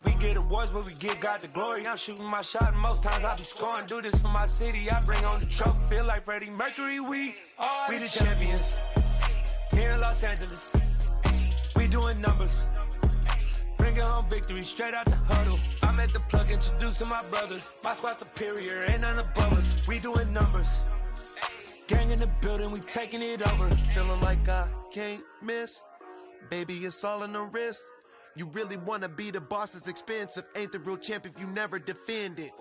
We get awards, but we get God the glory. I'm shooting my shot, and most times I be scoring. Do this for my city, I bring on the trophy. Feel like Freddie Mercury, we the champions. Here in Los Angeles, we doing numbers. Bringing home victory straight out the huddle. I'm at the plug, introduced to my brothers. My squad superior, ain't none above us. We doing numbers. Gang in the building, we taking it over. Feeling like I can't miss. Baby, it's all in the wrist. You really wanna be the boss, it's expensive. Ain't the real champ if you never defend it.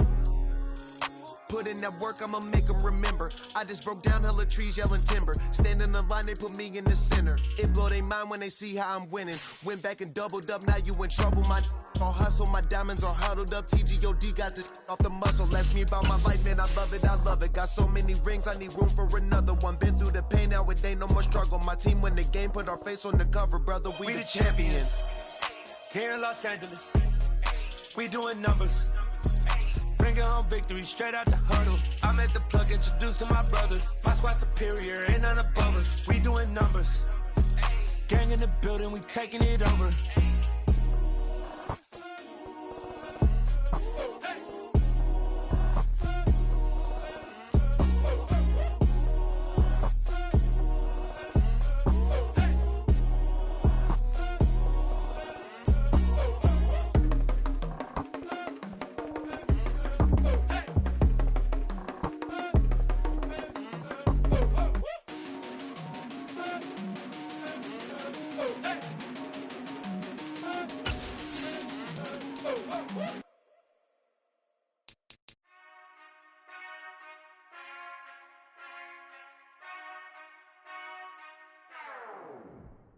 Put in that work, I'ma make them remember. I just broke down hella trees, yelling timber. Stand in the line, they put me in the center. It blow their mind when they see how I'm winning. Went back and doubled up, now you in trouble. My all hustle, my diamonds are huddled up. TGOD got this off the muscle. Ask me about my life, man, I love it, I love it. Got so many rings, I need room for another one. Been through the pain, now it ain't no more struggle. My team win the game, put our face on the cover, brother, we the champions. Here in Los Angeles, we doing numbers. Bringing home victory straight out the huddle. I'm at the plug, introduced to my brothers. My squad superior, ain't none above us. We doing numbers. Gang in the building, we taking it over.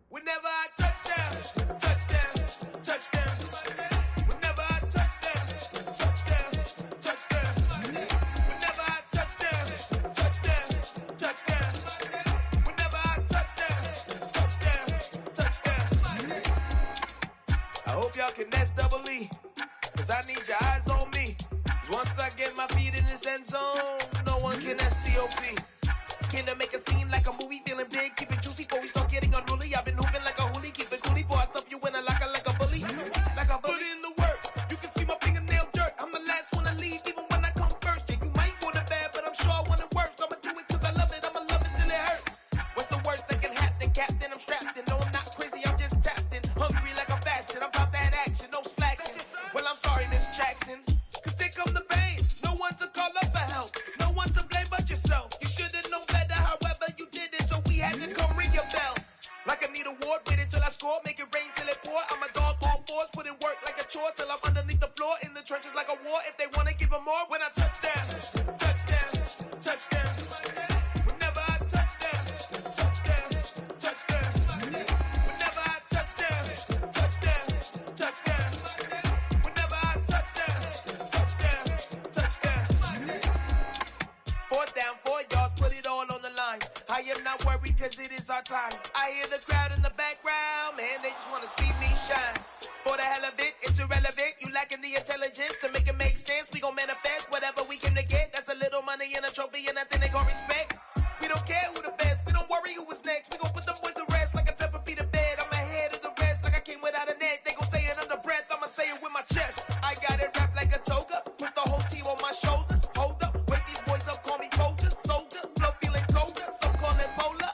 Whenever I touchdown, touchdown, touchdown. Whenever I touchdown, touchdown, touchdown. Whenever I touchdown, touchdown, touchdown. Whenever I touchdown, touchdown, touchdown. I hope y'all can nest double E, cause I need your eyes on me. Cause once I get my feet in this end zone, no one can STOP. Can I make a scene like a movie, feeling big, keep it juicy before we start getting unruly. I've been hooping like a hoolie, keep it coolie before I stuff you in a locker like a bully. Like a bully. Put in the work, you can see my fingernail dirt. I'm the last one to leave, even when I come first. Yeah, you might want it bad, but I'm sure I want it worse. I'ma do it cause I love it, I'ma love it till it hurts. What's the worst that can happen, Captain? I'm strapped in, no I'm not crazy, I'm just tapped in. Hungry like I'm fasting, I'm about that action, no slacking. Well, I'm sorry, Miss Jackson, cause here come the pain. No one to call up for help, no one to blame but yourself. You should've known better, however you did it, so we had to come ring your bell. Like I need a ward, wait until I score, make it rain till it pour. I'm a dog on fours, put in work like a chore till I'm underneath the floor, in the trenches like a war. If they wanna give them more, when I touchdown, touchdown, touchdown. Whenever I touchdown, touchdown, touchdown. Whenever I touchdown, touchdown, touchdown. Whenever I touchdown, touchdown, touchdown. Fourth down, 4 yards, put it all on the line. I am not worried cause it is our time. I hear the crowd in the background, man, they just wanna see me shine. For the hell of it, it's irrelevant. You lacking the intelligence to make it make sense. We gon' manifest whatever we came to get. That's a little money and a trophy and nothing they gon' respect. We don't care who the best, we don't worry who is next. We gon' put them boys to rest like a 10 feet of bed. I'm ahead of the rest like I came without a net. They gon' say it under breath, I'ma say it with my chest. I got it wrapped like a toga, put the whole team on my shoulders. Hold up, wake these boys up, call me Folger, soldier. Blow feeling colder, some call it polar.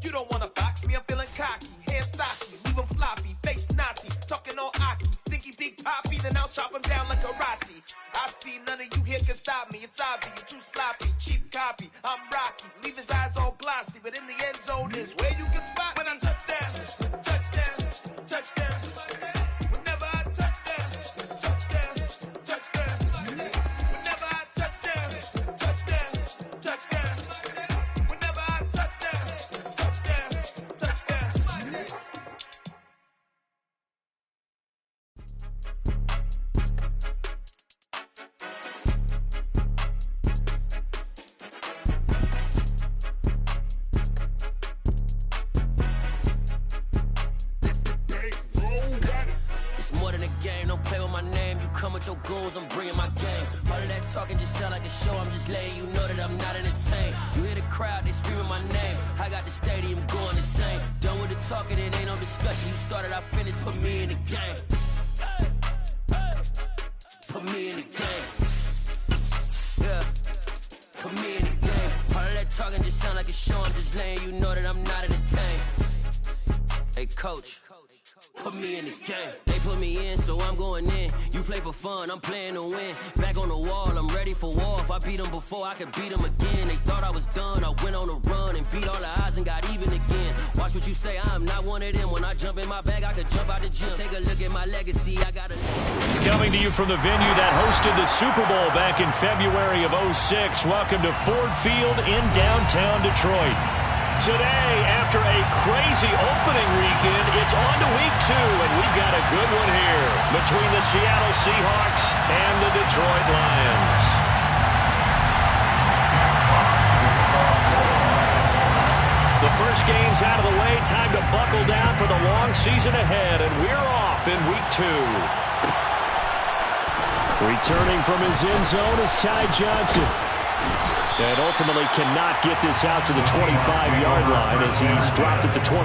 You don't wanna box me, I'm feeling cocky. Hair stocky, leave him floppy, face naughty. Talking all aki, think he big poppy, then I'll chop him down like karate. I see none of you here can stop me. It's obvious, you too sloppy, cheap copy. I'm Rocky, leave his eyes all glossy, but in the end zone is where you can spot when I touchdown, touchdown, touchdown. Whenever I touchdown, touchdown, touchdown. Whenever I touchdown, touchdown, touchdown. Whenever I touchdown, touchdown, touchdown. It's more than a game, don't play with my name. You come with your goons, I'm bringing my game. All of that talking just sound like a show, I'm just letting you know that I'm not entertained. You hear the crowd, they screaming my name. I got the stadium going insane. Done with the talking, it ain't no discussion. You started, I finished, put me in the game. like a show, I'm just letting you know that I'm not entertained. Hey, coach, put me in the game. They put me in, so I'm going in. You play for fun, I'm playing to win. Back on the wall, I'm ready for war. If I beat them before, I can beat them again. They thought I was done, I went on a run and beat all the odds and got even again. Watch what you say, I'm not one of them. When I jump in my bag, I could jump out the gym. Take a look at my legacy, I got a... Coming to you from the venue that hosted the Super Bowl back in February of '06. Welcome to Ford Field in downtown Detroit. Today, after a crazy opening weekend, it's on to week 2, and we've got a good one here between the Seattle Seahawks and the Detroit Lions. The first game's out of the way. Time to buckle down for the long season ahead, and we're off in week 2. Returning from his end zone is Ty Johnson. And ultimately cannot get this out to the 25-yard line as he's dropped at the 23.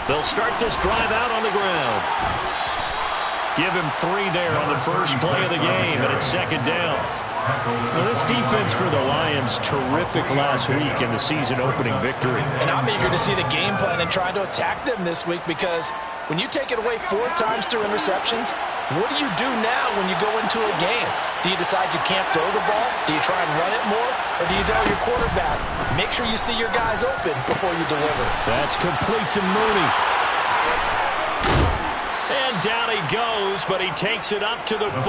They'll start this drive out on the ground. Give him 3 there on the first play of the game, and it's second down. Well, this defense for the Lions, terrific last week in the season-opening victory. And I'm eager to see the game plan and try to attack them this week, because when you take it away 4 times through interceptions, what do you do now when you go into a game? Do you decide you can't throw the ball? Do you try and run it more? Or do you tell your quarterback, make sure you see your guys open before you deliver? That's complete to Mooney. And down he goes, but he takes it up to the 40.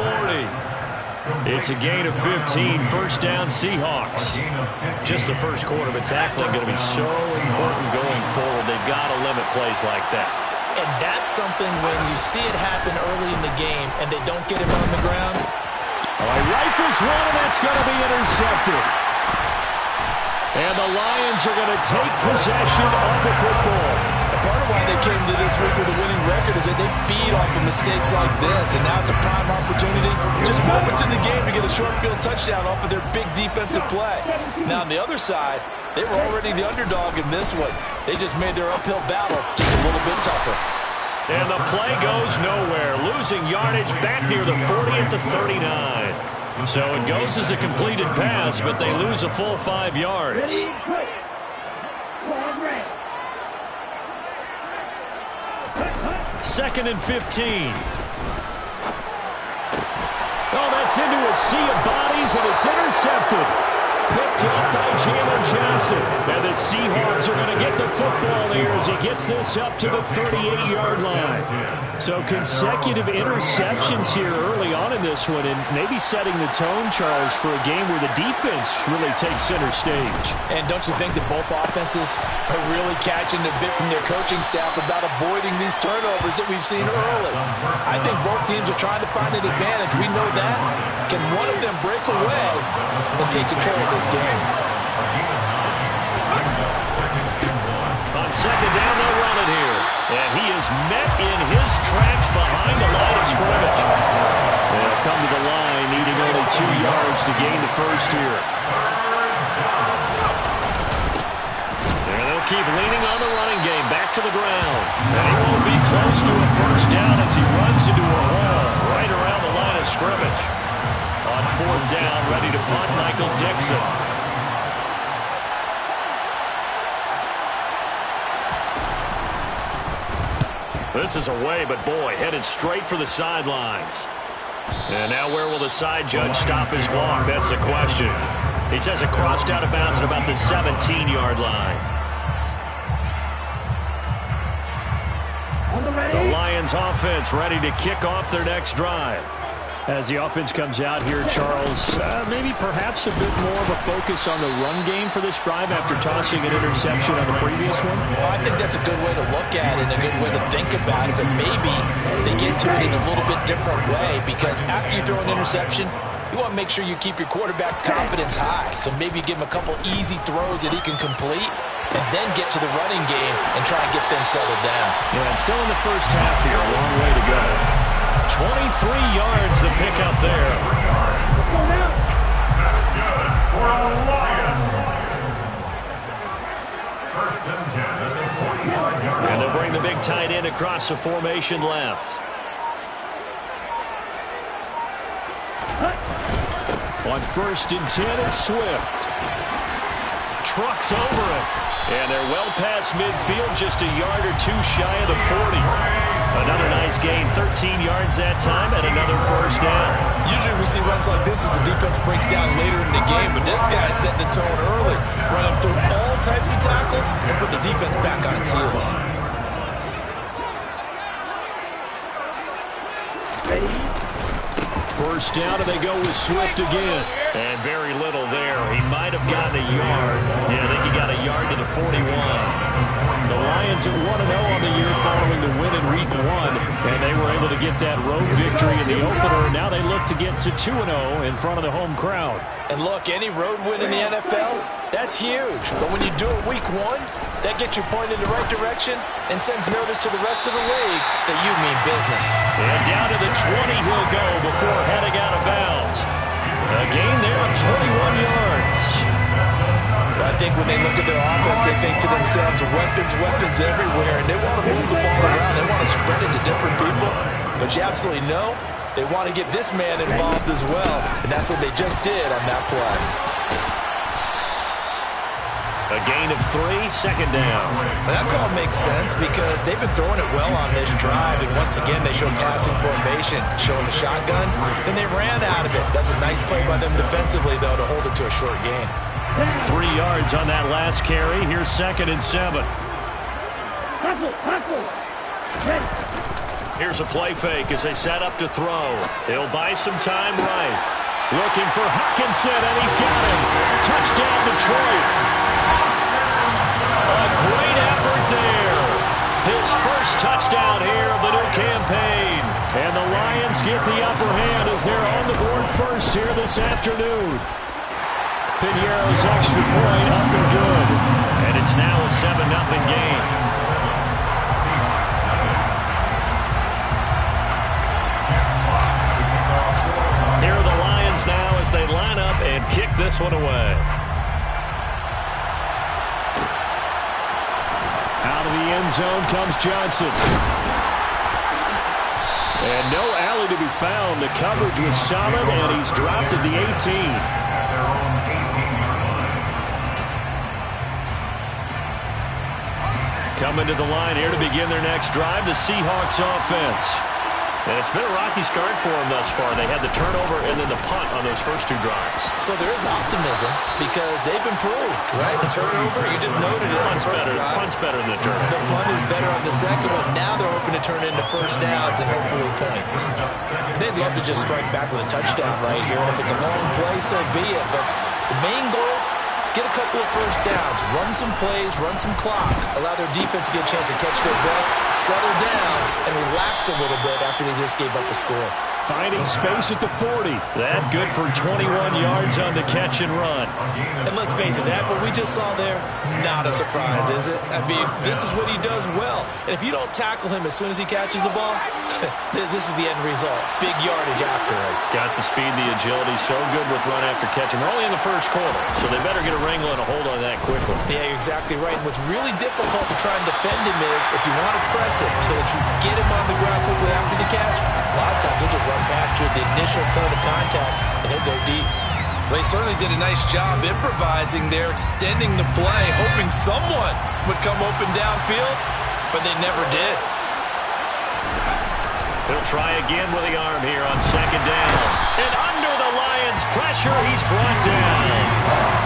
It's a gain of 15, first down Seahawks. Just the first quarter, but tackling going to be so important going forward. They've got to limit plays like that. And that's something when you see it happen early in the game and they don't get him on the ground. He rifles one, and that's going to be intercepted. And the Lions are going to take possession of the football. And part of why they came to this week with a winning record is that they feed off of mistakes like this, and now it's a prime opportunity, just moments in the game, to get a short field touchdown off of their big defensive play. Now on the other side, they were already the underdog in this one. They just made their uphill battle just a little bit tougher. And the play goes nowhere, losing yardage back near the 40 at the 39. So it goes as a completed pass, but they lose a full 5 yards. Second and 15. Oh, that's into a sea of bodies, and it's intercepted. Picked up by Jalen Johnson. And the Seahawks are going to get the football there as he gets this up to the 38-yard line. So consecutive interceptions here early on in this one, and maybe setting the tone, Charles, for a game where the defense really takes center stage. And don't you think that both offenses are really catching a bit from their coaching staff about avoiding these turnovers that we've seen early? I think both teams are trying to find an advantage. We know that. Can one of them break away and take control of this game? On second down, they'll run it here. And he is met in his tracks behind the line of scrimmage. They'll come to the line, needing only 2 yards to gain the first here. And they'll keep leaning on the running game, back to the ground. And he won't be close to a first down as he runs into a hole right around the line of scrimmage. On fourth down, ready to punt, Michael Dixon. This is away, but boy, headed straight for the sidelines. And now where will the side judge stop his walk? That's the question. He says it crossed out of bounds at about the 17-yard line. The Lions offense ready to kick off their next drive. As the offense comes out here, Charles, maybe perhaps a bit more of a focus on the run game for this drive after tossing an interception on the previous one? Well, I think that's a good way to look at it and a good way to think about it, but maybe they get to it in a little bit different way, because after you throw an interception, you want to make sure you keep your quarterback's confidence high. So maybe you give him a couple easy throws that he can complete, and then get to the running game and try and get things settled down. Yeah, and still in the first half here, a long way to go. 23 yards the pickup there. That's good for the Lions. First and 10 at the 41-yard line. And they'll bring the big tight end across the formation left. On first and 10, it's Swift. Trucks over it. And they're well past midfield, just a yard or two shy of the 40. Another nice gain, 13 yards that time, and another first down. Usually we see runs like this as the defense breaks down later in the game, but this guy's setting the tone early, running through all types of tackles and put the defense back on its heels. First down, and they go with Swift again. And very little there. He might have gotten a yard. Yeah, I think he got a yard to the 41. The Lions are 1-0 on the year following the win in Week 1. And they were able to get that road victory in the opener. And now they look to get to 2-0 in front of the home crowd. And look, any road win in the NFL, that's huge. But when you do it Week 1, that gets you pointed in the right direction and sends notice to the rest of the league that you mean business. And down to the 20 he'll go before heading out of bounds. A gain there of 21 yards. I think when they look at their offense, they think to themselves, weapons everywhere, and they want to move the ball around. They want to spread it to different people. But you absolutely know they want to get this man involved as well, and that's what they just did on that play. A gain of 3, second down. That call makes sense because they've been throwing it well on this drive, and once again they show passing formation, showing the shotgun. Then they ran out of it. That's a nice play by them defensively, though, to hold it to a short gain. 3 yards on that last carry. Here's second and 7. Here's a play fake as they set up to throw. They'll buy some time right. Looking for Hutchinson, and he's got him. Touchdown, Detroit. A great effort there. His first touchdown here of the new campaign. And the Lions get the upper hand as they're on the board first here this afternoon. Pinheiro's extra point up and good. And it's now a 7-0 game. Here are the Lions now as they line up and kick this one away. Out of the end zone comes Johnson. And no alley to be found. The coverage was solid, and he's dropped at the 18. Coming to the line here to begin their next drive, the Seahawks offense. And it's been a rocky start for them thus far. They had the turnover and then the punt on those first 2 drives. So there is optimism because they've improved, right? The turnover, you just noted it. Punt's better than the turnover. The punt is better on the second one. Now they're hoping to turn into first downs and hopefully points. They'd love to just strike back with a touchdown right here. And if it's a long play, so be it. But the main goal, get a couple of first downs, run some plays, run some clock, allow their defense to get a chance to catch their breath, settle down, and relax a little bit after they just gave up a score. Finding space at the 40. That good for 21 yards on the catch and run. And let's face it, that what we just saw there, not a surprise, is it? I mean, this is what he does well. And if you don't tackle him as soon as he catches the ball, this is the end result. Big yardage afterwards. Got the speed, the agility, so good with run after catch. And we're only in the first quarter, so they better get a wrangle and a hold on that quickly. Yeah, you're exactly right. And what's really difficult to try and defend him is if you want to press him so that you get him on the ground quickly after the catch, a lot of times he'll just run past you at the initial point of contact and he'll go deep. Well, he certainly did a nice job improvising there, extending the play, hoping someone would come open downfield, but they never did. They'll try again with the arm here on second down. And under the Lions' pressure, he's brought down.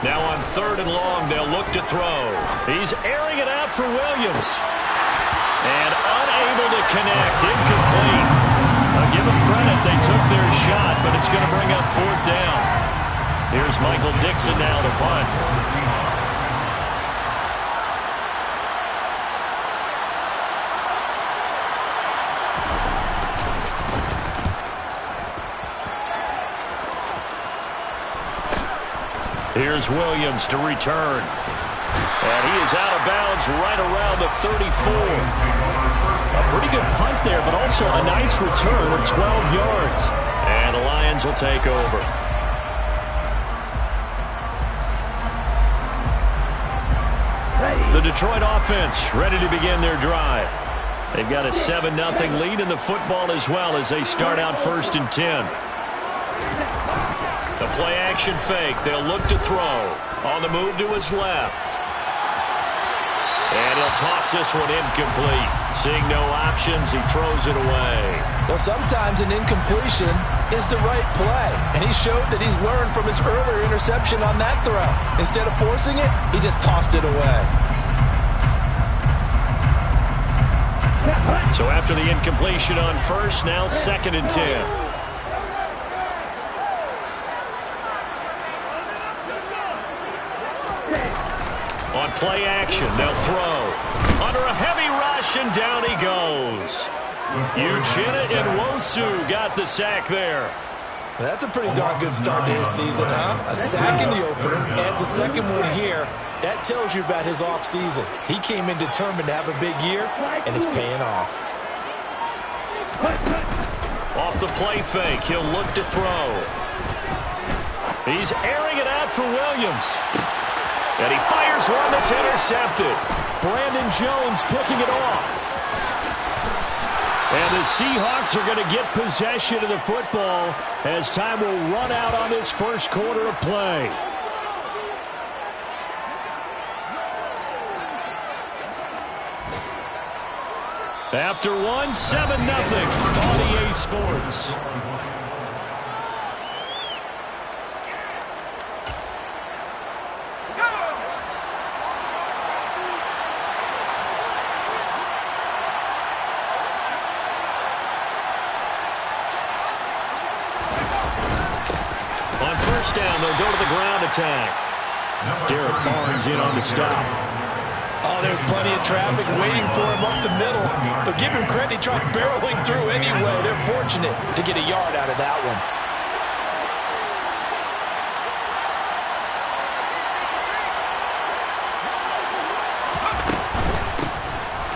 Now on third and long, they'll look to throw. He's airing it out for Williams. And unable to connect, incomplete. I'll give them credit, they took their shot, but it's going to bring up fourth down. Here's Michael Dixon now to punt. Here's Williams to return. And he is out of bounds right around the 34. A pretty good punt there, but also a nice return of 12 yards. And the Lions will take over. The Detroit offense ready to begin their drive. They've got a 7-0 lead in the football as well as they start out 1st and 10. The play action fake. They'll look to throw. On the move to his left. And he'll toss this one incomplete. Seeing no options, he throws it away. Well, sometimes an incompletion is the right play. And he showed that he's learned from his earlier interception on that throw. Instead of forcing it, he just tossed it away. So after the incompletion on first, now 2nd and 10. On play action, they'll throw. Under a heavy rush, and down he goes. Uchenna and Nwosu got the sack there. Well, that's a pretty darn good start to his season, huh? A sack in the opener, adds a second one here. That tells you about his offseason. He came in determined to have a big year, and it's paying off. Off the play fake, he'll look to throw. He's airing it out for Williams. And he fires one that's intercepted. Brandon Jones picking it off. And the Seahawks are going to get possession of the football as time will run out on this first quarter of play. After one, 7-0 on EA Sports. On first down, they'll go to the ground attack. Derek Barnes in on the stop. Oh, there's plenty of traffic waiting for him up the middle. But give him credit, he tried barreling through anyway. They're fortunate to get a yard out of that one.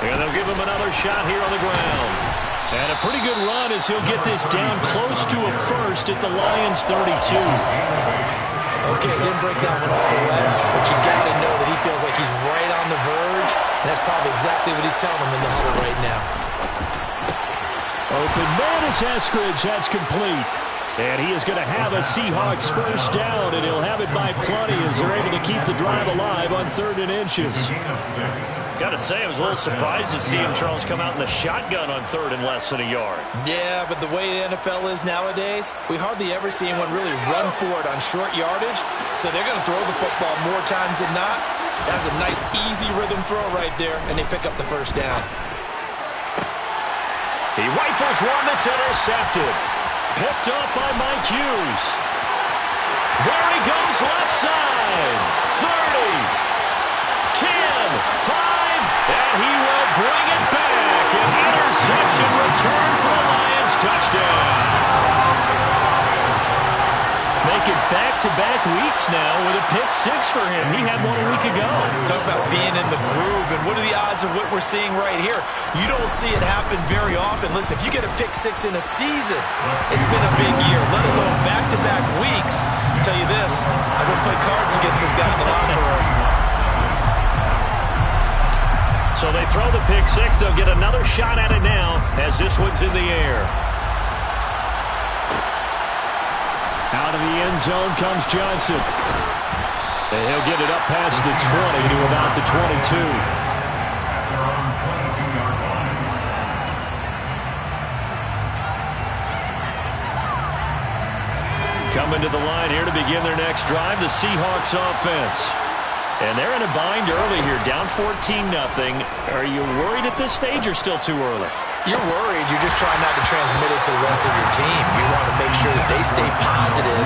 And they'll give him another shot here on the ground. And a pretty good run as he'll get this down close to a first at the Lions' 32. Okay, he didn't break that one all the way, but you got to know that he feels like he's right on the verge, and that's probably exactly what he's telling him in the huddle right now. Open man is Eskridge. That's complete. And he is going to have a Seahawks first down, and he'll have it by plenty as they're able to keep the drive alive on 3rd and inches. Got to say, I was a little surprised to see him, Charles, come out in the shotgun on 3rd and less than a yard. Yeah, but the way the NFL is nowadays, we hardly ever see anyone really run for it on short yardage, so they're going to throw the football more times than not. That's a nice, easy rhythm throw right there, and they pick up the first down. He rifles one that's intercepted. Picked up by Mike Hughes. There he goes left side. 30, 10, 5, and he will bring it back. An interception return for the Lions touchdown. Making back-to-back weeks now with a pick six for him. He had one a week ago. Talk about being in the groove, and what are the odds of what we're seeing right here? You don't see it happen very often. Listen, if you get a pick six in a season, it's been a big year, let alone back-to-back weeks. I'll tell you this, I wouldn't play cards against this guy in the locker room. So they throw the pick six. They'll get another shot at it now as this one's in the air. Out of the end zone comes Johnson. And he'll get it up past the 20 to about the 22. Coming to the line here to begin their next drive, the Seahawks offense. And they're in a bind early here, down 14-0. Are you worried at this stage or still too early? You're worried. You're just trying not to transmit it to the rest of your team. You want to make sure that they stay positive,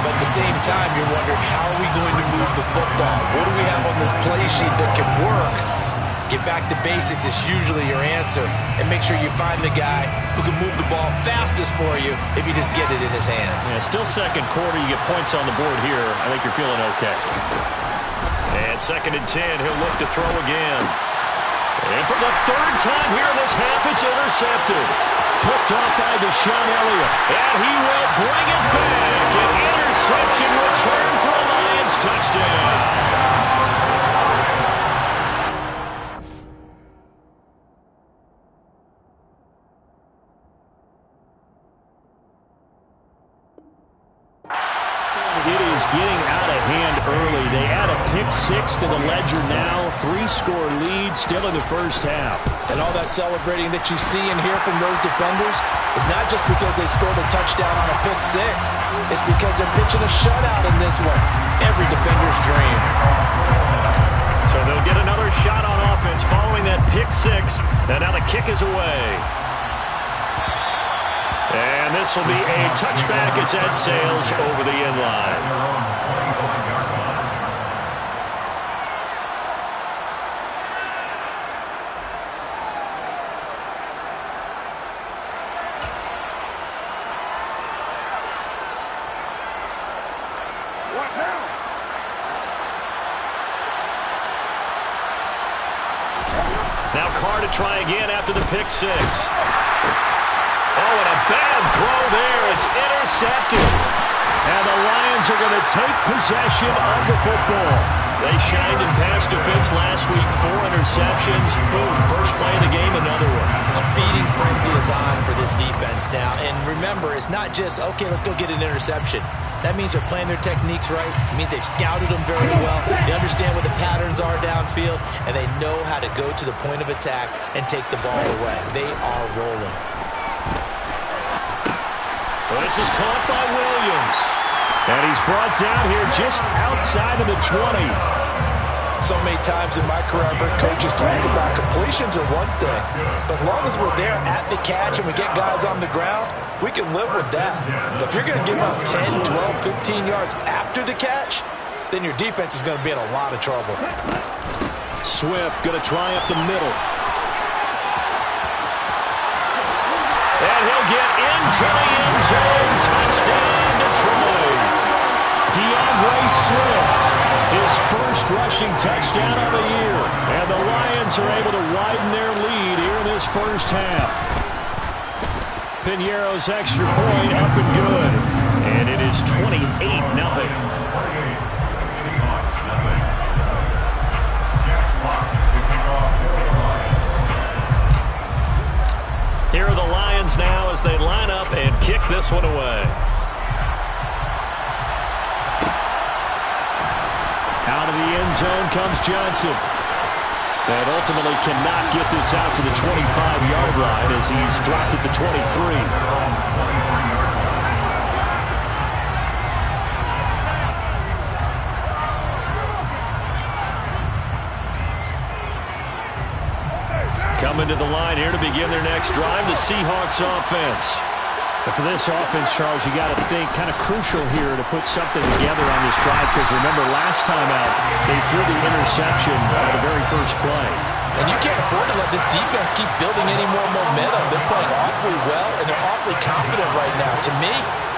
but at the same time, you're wondering, how are we going to move the football? What do we have on this play sheet that can work Get back to basics is usually your answer. And make sure you find the guy who can move the ball fastest for you if you just get it in his hands. Yeah, still second quarter. You get points on the board here. I think you're feeling okay. And 2nd and 10. He'll look to throw again. And for the 3rd time here in this half, it's intercepted. Picked off by Deshaun Elliott. And he will bring it back. An interception return for a Lions touchdown. It is getting out of hand early. They add a pick-6 to the ledger now. 3-score lead still in the first half. And all that celebrating that you see and hear from those defenders is not just because they scored a touchdown on a pick-6. It's because they're pitching a shutout in this one. Every defender's dream. So they'll get another shot on offense following that pick-6. And now the kick is away. And this will be a touchback as that sails over the end line. Now Carr to try again after the pick-6. Oh, and a bad throw there. It's intercepted. And the Lions are going to take possession of the football. They shined in pass defense last week. 4 interceptions. Boom, first play of the game, another one. A feeding frenzy is on for this defense now. And remember, it's not just, okay, let's go get an interception. That means they're playing their techniques right. It means they've scouted them very well. They understand what the patterns are downfield, and they know how to go to the point of attack and take the ball away. They are rolling. Well, this is caught by Williams. And he's brought down here just outside of the 20. So many times in my career, I've heard coaches talk about completions are one thing. But as long as we're there at the catch and we get guys on the ground, we can live with that. But if you're going to give up 10, 12, 15 yards after the catch, then your defense is going to be in a lot of trouble. Swift going to try up the middle. And he'll get into the end zone. Touchdown, Detroit. DeAndre Swift, his first rushing touchdown of the year. And the Lions are able to widen their lead here in this first half. Piñeiro's extra point up and good. And it is 28-0. Here are the Lions now as they line up and kick this one away. Out of the end zone comes Johnson. And ultimately cannot get this out to the 25-yard line as he's dropped at the 23. Coming to the line here to begin their next drive, the Seahawks offense. But for this offense, Charles, you got to think kind of crucial here to put something together on this drive because remember last time out, they threw the interception on the very first play. And you can't afford to let this defense keep building any more momentum. They're playing awfully well, and they're awfully confident right now. To me,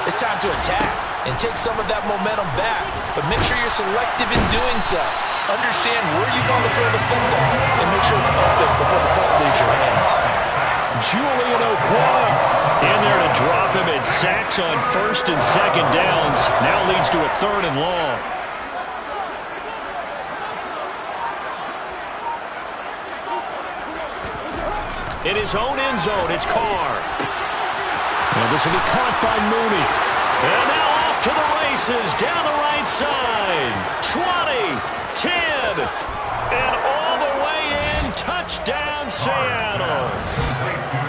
it's time to attack and take some of that momentum back. But make sure you're selective in doing so. Understand where you want to throw the football and make sure it's open before the ball leaves your hands. Julian Okwara in there to drop him, and sacks on 1st and 2nd downs. Now leads to a 3rd and long. In his own end zone, it's Carr. And this will be caught by Mooney. And now off to the races, down the right side. 20, 10, and all the way in. Touchdown, Seattle.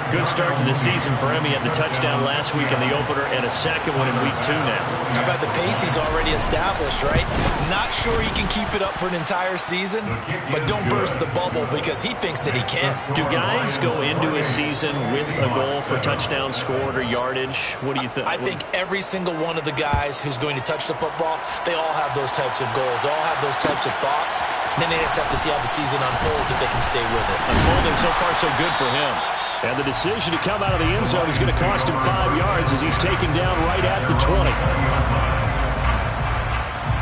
Good start to the season for him. He had the touchdown last week in the opener and a second one in week 2 now. How about the pace he's already established, right? Not sure he can keep it up for an entire season, but don't burst the bubble because he thinks that he can. Do guys go into a season with a goal for touchdown scored or yardage? What do you think? I think every single one of the guys who's going to touch the football, they all have those types of goals. They all have those types of thoughts. Then they just have to see how the season unfolds if they can stay with it. Unfolding so far so good for him. And the decision to come out of the end zone is going to cost him 5 yards as he's taken down right at the 20.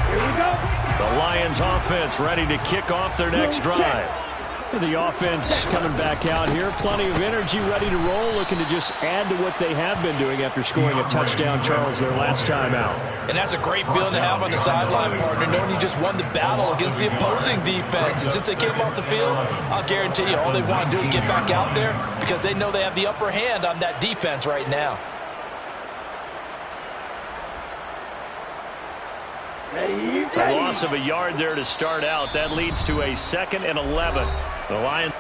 Here we go. The Lions offense ready to kick off their next drive. The offense coming back out here. Plenty of energy, ready to roll, looking to just add to what they have been doing after scoring a touchdown, Charles, their last time out. And that's a great feeling to have on the sideline, partner, knowing you just won the battle against the opposing defense. And since they came off the field, I'll guarantee you all they want to do is get back out there because they know they have the upper hand on that defense right now. A loss of a yard there to start out. That leads to a 2nd and 11. The Lions.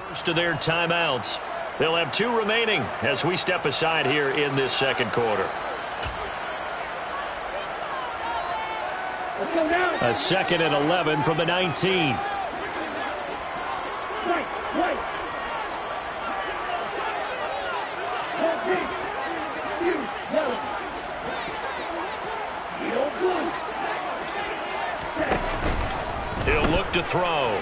First of their timeouts. They'll have 2 remaining as we step aside here in this second quarter. Let's go down. A 2nd and 11 from the 19. Right, right. Yellow. Blue. He'll look to throw.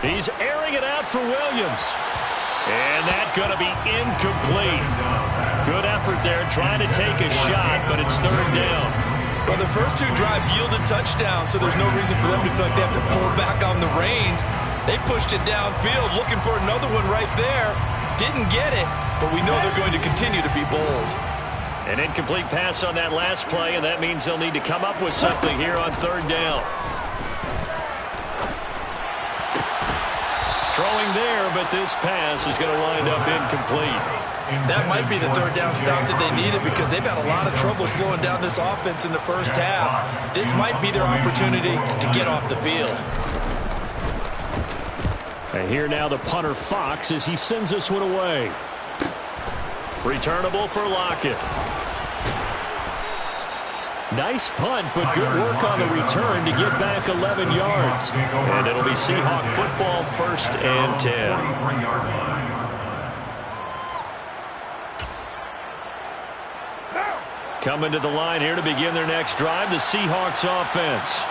He's airing it out for Williams. And that's going to be incomplete. Good effort there trying to take a shot, but it's 3rd down. Well, the first 2 drives yielded touchdowns, so there's no reason for them to feel like they have to pull back on the reins. They pushed it downfield, looking for another one right there. Didn't get it, but we know they're going to continue to be bold. An incomplete pass on that last play, and that means they'll need to come up with something here on 3rd down. Throwing there, but this pass is going to wind up incomplete. That might be the 3rd down stop that they needed because they've had a lot of trouble slowing down this offense in the first half. This might be their opportunity to get off the field. And here now the punter Fox as he sends this one away. Returnable for Lockett. Nice punt, but good work on the return to get back 11 yards. And it'll be Seahawk football, 1st and 10. Coming to the line here to begin their next drive, the Seahawks offense.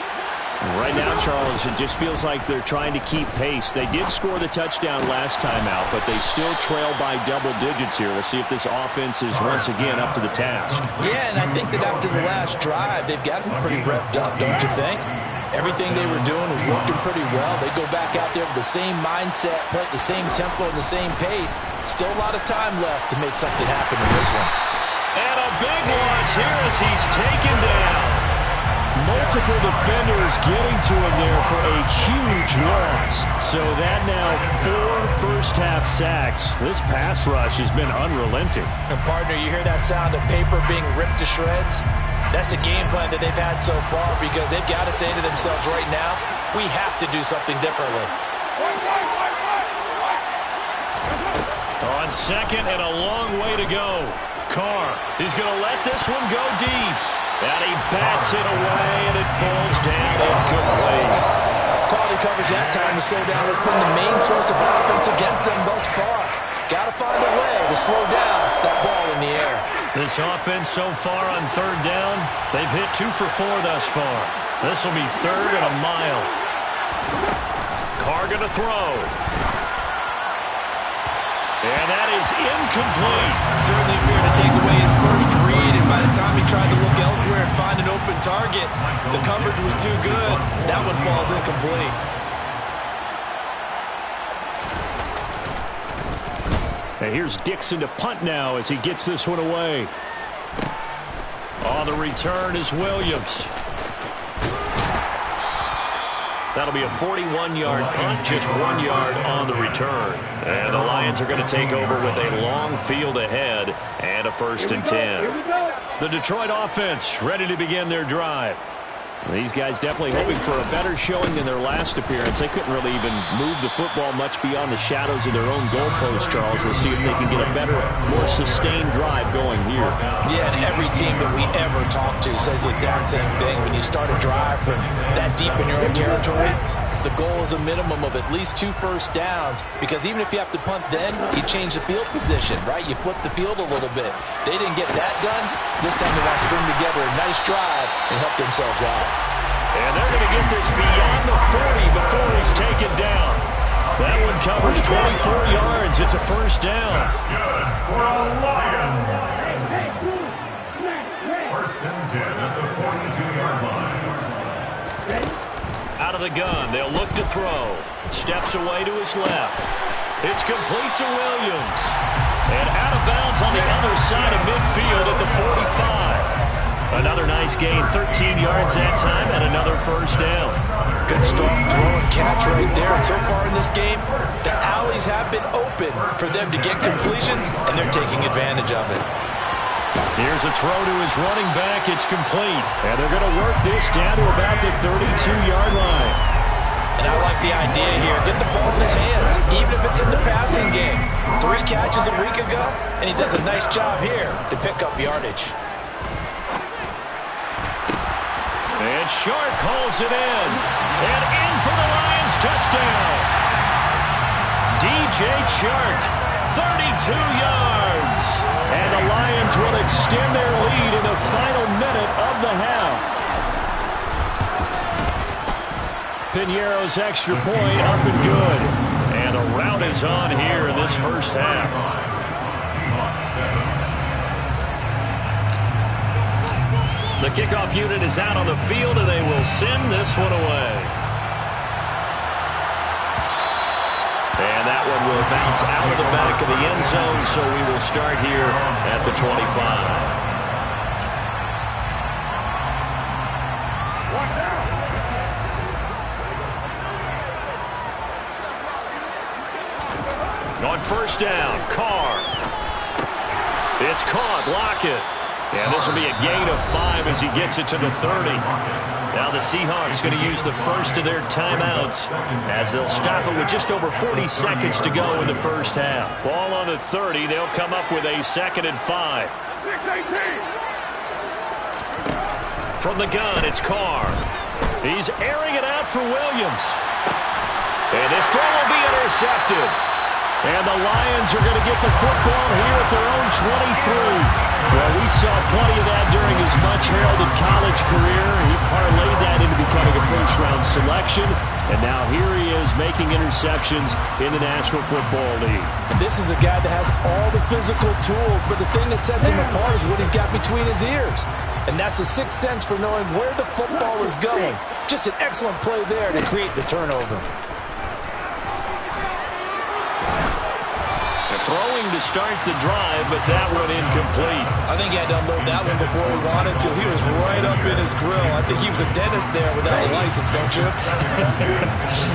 Right now, Charles, it just feels like they're trying to keep pace. They did score the touchdown last time out, but they still trail by double digits here. We'll see if this offense is once again up to the task. Yeah, and I think that after the last drive, they've got them pretty revved up, don't you think? Everything they were doing was working pretty well. They go back out there with the same mindset, play at the same tempo and the same pace. Still a lot of time left to make something happen in this one. And a big loss here as he's taken down. Multiple defenders getting to him there for a huge loss. So that now 4 first-half sacks. This pass rush has been unrelenting. And partner, you hear that sound of paper being ripped to shreds? That's the game plan that they've had so far because they've got to say to themselves right now, we have to do something differently. On 2nd and a long way to go. Carr, he's going to let this one go deep. And he bats it away, and it falls down incomplete. Quality coverage that time to slow down. That's been the main source of offense against them thus far. Got to find a way to slow down that ball in the air. This offense so far on third down, they've hit 2 for 4 thus far. This will be 3rd and a mile. Carr going to throw. And that is incomplete. Certainly appeared to take away his first read, and by the time he tried to look elsewhere and find an open target, the coverage was too good. That one falls incomplete. And here's Dixon to punt now as he gets this one away. On the return is Williams. That'll be a 41-yard punt, just 1 yard on the return. And the Lions are going to take over with a long field ahead and a 1st and 10. The Detroit offense ready to begin their drive. These guys definitely hoping for a better showing than their last appearance. They couldn't really even move the football much beyond the shadows of their own goalpost, Charles. We'll see if they can get a better, more sustained drive going here. Yeah, and every team that we ever talk to says the exact same thing. When you start a drive from that deep in your own territory, the goal is a minimum of at least 2 first downs, because even if you have to punt then, you change the field position, right? You flip the field a little bit. They didn't get that done. This time they want to string together a nice drive and help themselves out. And they're going to get this beyond the 40 before he's taken down. That one covers 24 yards. It's a 1st down. That's good for a Lions. 1st and 10 at the 42-yard line. Out of the gun, they'll look to throw. Steps away to his left. It's complete to Williams. And out of bounds on the other side of midfield at the 45. Another nice gain, 13 yards that time, and another 1st down. Good strong throw and catch right there. And so far in this game, the alleys have been open for them to get completions, and they're taking advantage of it. Here's a throw to his running back. It's complete. And they're going to work this down to about the 32-yard line. And I like the idea here. Get the ball in his hands, even if it's in the passing game. 3 catches a week ago, and he does a nice job here to pick up yardage. And Shark calls it in. And in for the Lions touchdown. DJ Chark, 32 yards. And the Lions will extend their lead in the final minute of the half. Piñeiro's extra point up and good. And the rout is on here in this 1st half. The kickoff unit is out on the field, and they will send this one away. And that one will bounce out of the back of the end zone, so we will start here at the 25. On 1st down, Carr. It's caught, Lockett. And this will be a gain of 5 as he gets it to the 30. Now the Seahawks going to use the first of their timeouts as they'll stop it with just over 40 seconds to go in the 1st half. Ball on the 30. They'll come up with a 2nd and 5. 6-18. From the gun, it's Carr. He's airing it out for Williams. And this throw will be intercepted. And the Lions are going to get the football here at their own 23. Well, we saw plenty of that during his much-heralded college career. He parlayed that into becoming a first-round selection. And now here he is making interceptions in the National Football League. And this is a guy that has all the physical tools, but the thing that sets him apart is what he's got between his ears. And that's the 6th sense for knowing where the football is going. Just an excellent play there to create the turnover. Throwing to start the drive, but that one incomplete. I think he had to unload that one before he wanted to. He was right up in his grill. I think he was a dentist there without a license, don't you?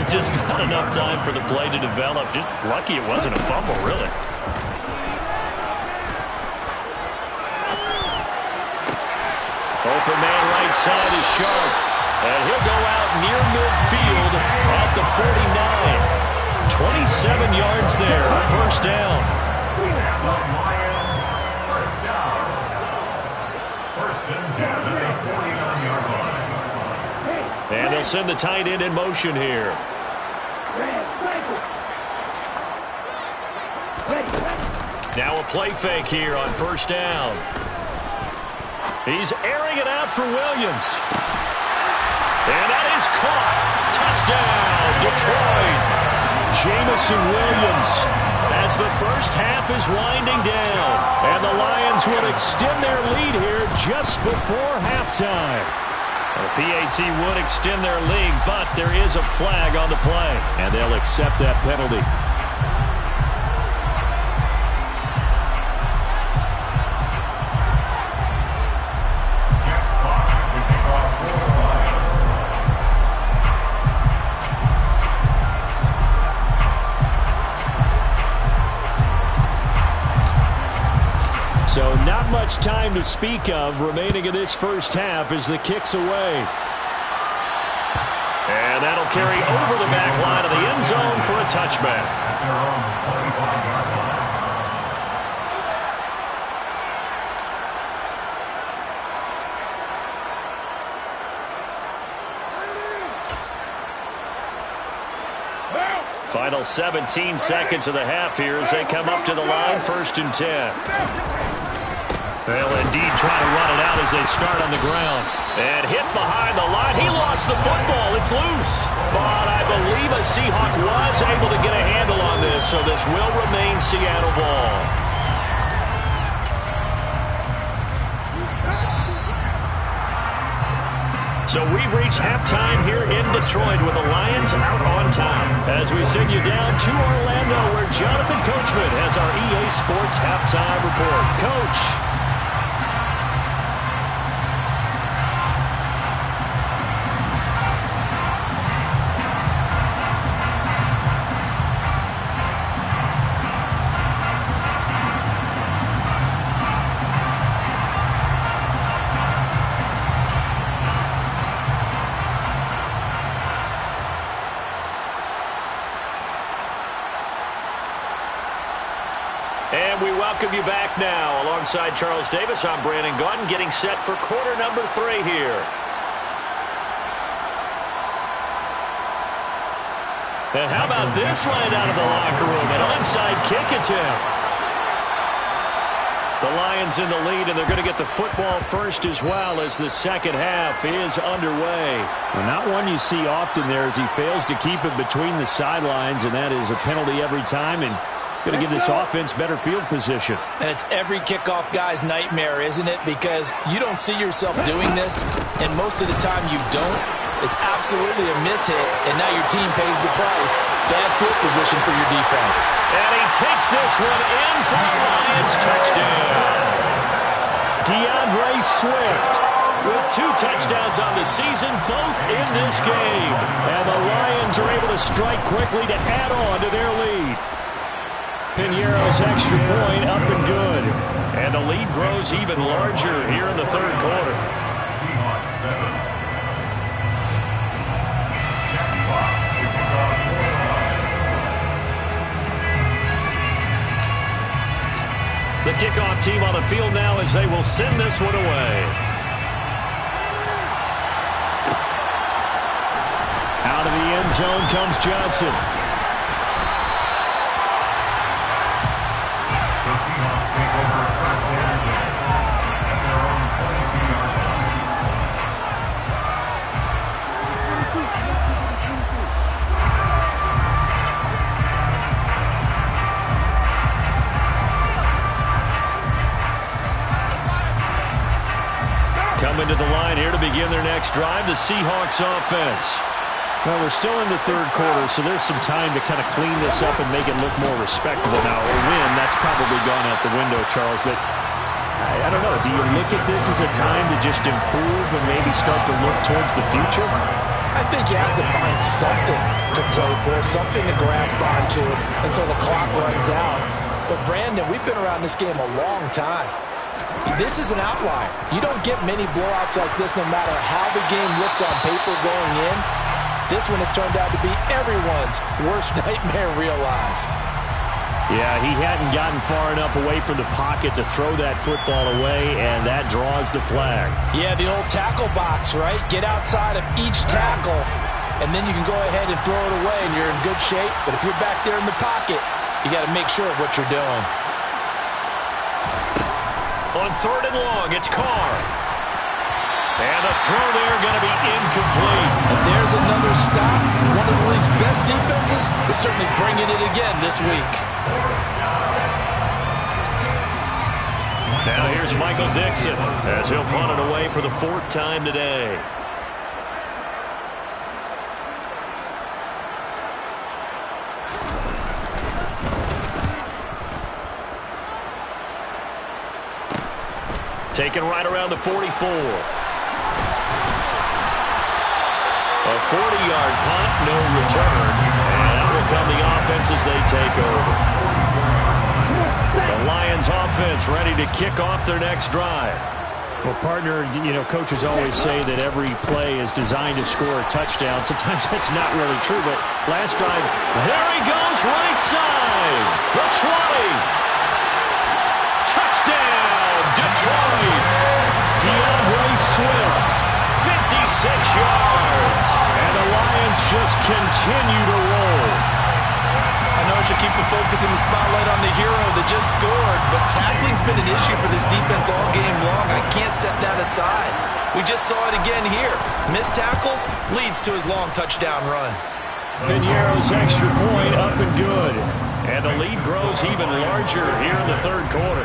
Just not enough time for the play to develop. Just lucky it wasn't a fumble, really. Open man right side is Sharp. And he'll go out near midfield at the 49. 27 yards there, 1st down. The Lions, 1st down. 1st and 10 at the 49-yard line. And they'll send the tight end in motion here. Now a play fake here on first down. He's airing it out for Williams. And that is caught. Touchdown, Detroit. Jamison Williams as the first half is winding down. And the Lions will extend their lead here just before halftime. The PAT would extend their lead, but there is a flag on the play. And they'll accept that penalty. So not much time to speak of remaining in this first half as the kick's away. And that'll carry over the back line of the end zone for a touchback. At their own 45-yard line. Final 17 seconds of the half here as they come up to the line, 1st and 10. They'll indeed try to run it out as they start on the ground. And hit behind the line. He lost the football. It's loose. But I believe a Seahawk was able to get a handle on this, so this will remain Seattle ball. So we've reached halftime here in Detroit with the Lions out on top. As we send you down to Orlando where Jonathan Coachman has our EA Sports halftime report. Coach. And we welcome you back now. Alongside Charles Davis, I'm Brandon Gaudin, getting set for quarter number 3 here. And how about this right out of the locker room? An onside kick attempt. The Lions in the lead, and they're going to get the football first as well as the second half is underway. Well, not one you see often there as he fails to keep it between the sidelines, and that is a penalty every time, and going to give this offense better field position. And it's every kickoff guy's nightmare, isn't it? Because you don't see yourself doing this, and most of the time you don't. It's absolutely a mishit, and now your team pays the price. Bad field position for your defense. And he takes this one in for a Lions touchdown. DeAndre Swift with 2 touchdowns on the season, both in this game. And the Lions are able to strike quickly to add on to their lead. Pinheiro's extra point up and good. And the lead grows even larger here in the third quarter. Seahawks 7. Jack Fox to kick off for the Lions. The kickoff team on the field now as they will send this one away. Out of the end zone comes Johnson. Seahawks take over first and 10 at their own 22-yard line. Coming to the line here to begin their next drive, the Seahawks offense. Well, we're still in the third quarter, so there's some time to kind of clean this up and make it look more respectable. Now, a win, that's probably gone out the window, Charles, but I don't know. Do you look at this as a time to just improve and maybe start to look towards the future? I think you have to find something to play for, something to grasp onto until the clock runs out. But, Brandon, we've been around this game a long time. This is an outlier. You don't get many blowouts like this no matter how the game looks on paper going in. This one has turned out to be everyone's worst nightmare realized. Yeah, he hadn't gotten far enough away from the pocket to throw that football away, and that draws the flag. Yeah, the old tackle box, right? Get outside of each tackle, and then you can go ahead and throw it away, and you're in good shape. But if you're back there in the pocket, you got to make sure of what you're doing. On 3rd and long, it's Carr. And the throw there going to be incomplete. And there's another stop. One of the league's best defenses is certainly bringing it again this week. Now here's Michael Dixon as he'll punt it away for the 4th time today. Taken right around the 44. A 40-yard punt, no return. And out will come the offense as they take over. The Lions offense ready to kick off their next drive. Well, partner, you know, coaches always say that every play is designed to score a touchdown. Sometimes that's not really true, but last drive, there he goes, right side. The 20. Touchdown, Detroit. DeAndre Swift, 56 yards. And the Lions just continue to roll. I know I should keep the focus and the spotlight on the hero that just scored, but tackling's been an issue for this defense all game long. I can't set that aside. We just saw it again here. Missed tackles leads to his long touchdown run. Piñeiro's extra point up and good. And the lead grows even larger here in the 3rd quarter.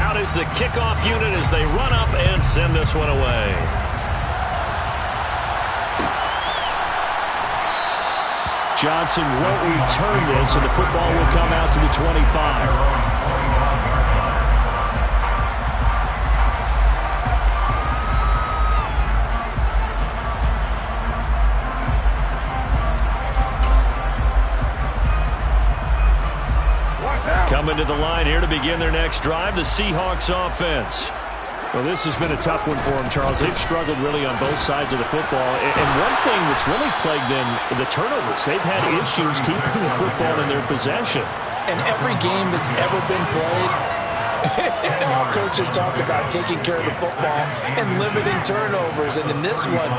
Out is the kickoff unit as they run up and send this one away. Johnson won't return this, and the football will come out to the 25. Coming to the line here to begin their next drive, the Seahawks offense. Well, this has been a tough one for them, Charles. They've struggled really on both sides of the football. And one thing that's really plagued them, the turnovers. They've had issues keeping the football in their possession. And every game that's ever been played, all coaches talk about taking care of the football and limiting turnovers. And in this one,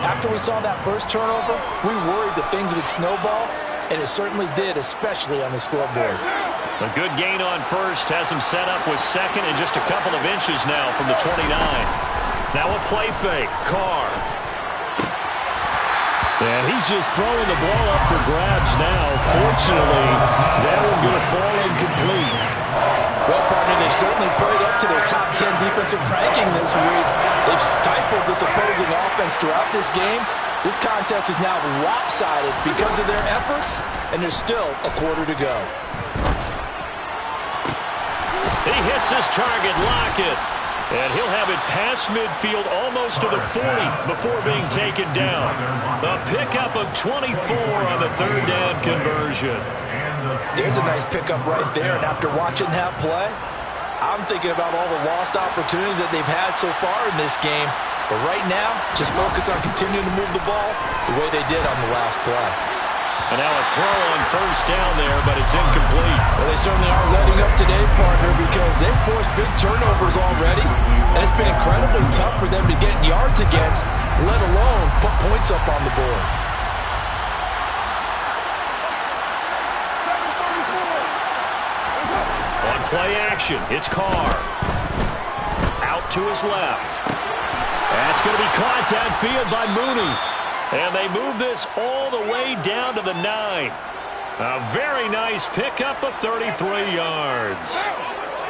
after we saw that first turnover, we worried that things would snowball, and it certainly did, especially on the scoreboard. A good gain on first has him set up with 2nd and just a couple of inches now from the 29. Now a play fake. Carr. And he's just throwing the ball up for grabs now. Fortunately, that one going to fall incomplete. Well, partner, they've certainly played up to their top 10 defensive ranking this week. They've stifled this opposing offense throughout this game. This contest is now lopsided because of their efforts, and there's still a quarter to go. He hits his target, Lockett. And he'll have it past midfield almost to the 40 before being taken down. A pickup of 24 on the 3rd down conversion. There's a nice pickup right there, and after watching that play, I'm thinking about all the lost opportunities that they've had so far in this game. But right now, just focus on continuing to move the ball the way they did on the last play. And now a throw on 1st down there, but it's incomplete. Well, they certainly aren't letting up today, partner, because they've forced big turnovers already. And it's been incredibly tough for them to get yards against, let alone put points up on the board. On play action, it's Carr. Out to his left. That's going to be caught downfield by Mooney. And they move this all the way down to the 9. A very nice pickup of 33 yards.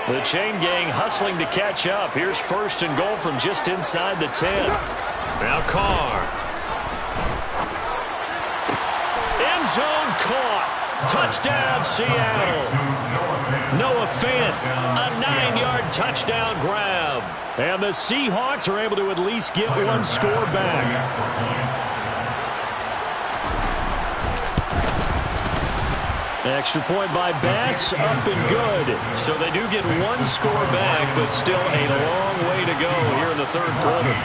The chain gang hustling to catch up. Here's 1st and goal from just inside the 10. Now Carr. End zone caught. Touchdown, Seattle. Noah Fant, a 9-yard touchdown grab. And the Seahawks are able to at least get one score back. Extra point by Bass, up and good. So they do get one score back, but still a long way to go here in the 3rd quarter.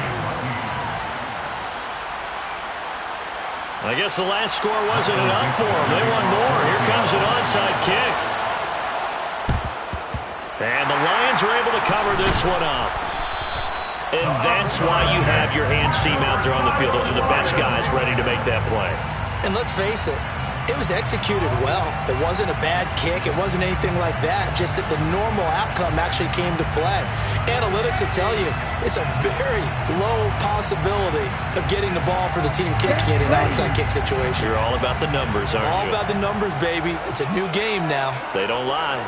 I guess the last score wasn't enough for them. They want more. Here comes an onside kick. And the Lions are able to cover this one up. And that's why you have your hands team out there on the field. Those are the best guys ready to make that play. And let's face it, it was executed well. It wasn't a bad kick. It wasn't anything like that. Just that the normal outcome actually came to play. Analytics will tell you it's a very low possibility of getting the ball for the team kicking it in an onside kick situation. You're all about the numbers, aren't you? All about the numbers, baby. It's a new game now. They don't lie.